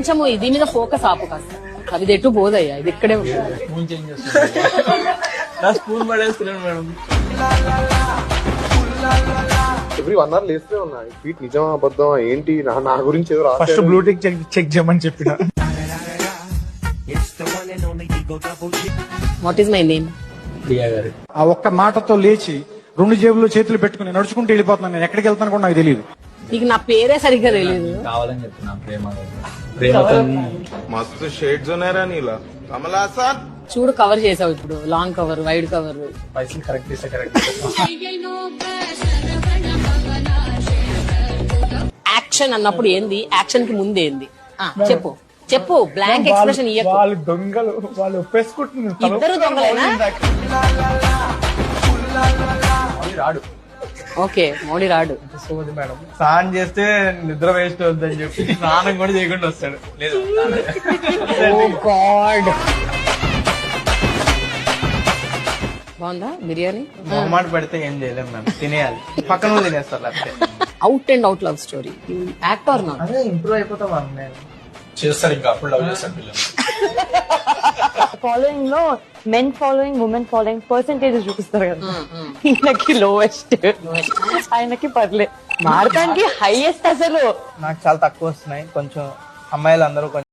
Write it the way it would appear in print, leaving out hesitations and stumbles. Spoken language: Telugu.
కొంచెము ఇది మీద ఫోకస్ ఆపు కాస్త. అది ఎటు పోదయ్యా, ఇది ఇక్కడే ఉంటుంది. స్పూన్ చేంజ్ చేస్తాను. నా స్పూన్ పడేస్తున్నాను మేడం. ఎవ్రీ 1 hour లేస్తూనే ఉన్నా. ఈ ట్వీట్ నిజమా అబద్ధమా ఏంటి, నా గురించి ఏదో ఫస్ట్ బ్లూటిక్ చెక్ చేయమని చెప్పిన. What is my name? Priya గారు. ఆ ఒక్క మాటతో లేచి 2 జేబుల్లో చేతులు పెట్టుకుని నడుచుకుంటూ వెళ్ళిపోతున్నాను. నేను ఎక్కడికి వెళ్తాను కూడా నాకు తెలియదు. నీకు నా పేరే సరిగ్గా తెలియదు. కావాలని చెప్తున్నా ప్రేమతో. మస్తు షేడ్స్ ఉన్నారా నీలా కమలాసన్. చూడు కవర్ చేసావు ఇప్పుడు, లాంగ్ కవర్, వైడ్ కవర్. పైసలు కరెక్ట్ ఇస్తే కరెక్ట్. యాక్షన్ అన్నప్పుడు ఏంది, యాక్షన్ కి ముందు ఏంది చెప్పు చెప్పు. బ్లాంక్ ఎక్స్ప్రెషన్ ఇయ్యకు. వాళ్ళు దొంగలు, వాళ్ళు ఒప్పేసుకుంటున్నారు. ఇద్దరు దొంగలేనా? రాడు. ఓకే, మోడీ రాడు. సోది మేడం. స్నానం చేస్తే నిద్ర వేస్ట్ అవుతుందని చెప్పి స్నానం కూడా చేయకుండా వస్తాడు. లేదు ఓ గాడ్. బాగుందా బిర్యానీ? మొహమాట పెడితే ఏం చేయలేము మేడం, తినేయాలి. పక్కన కూడా తినేస్తారు లేకపోతే. Out and out love story. Actor నా అదే ఇంప్రూవ్ అయిపోతాం మనం. నేను చేస్తాడు ఇంకా అప్పుడు లవ్ చేస్తాడు పిల్లలు. ఫాలోయింగ్ లో men following, women following percentage చూపిస్తారు కదా. ఈయనకి లోవెస్ట్, ఆయనకి పర్లే. మారటానికి హైయెస్ట్ అసలు. నాకు చాలా తక్కువ వస్తున్నాయి. కొంచెం అమ్మాయిలు అందరూ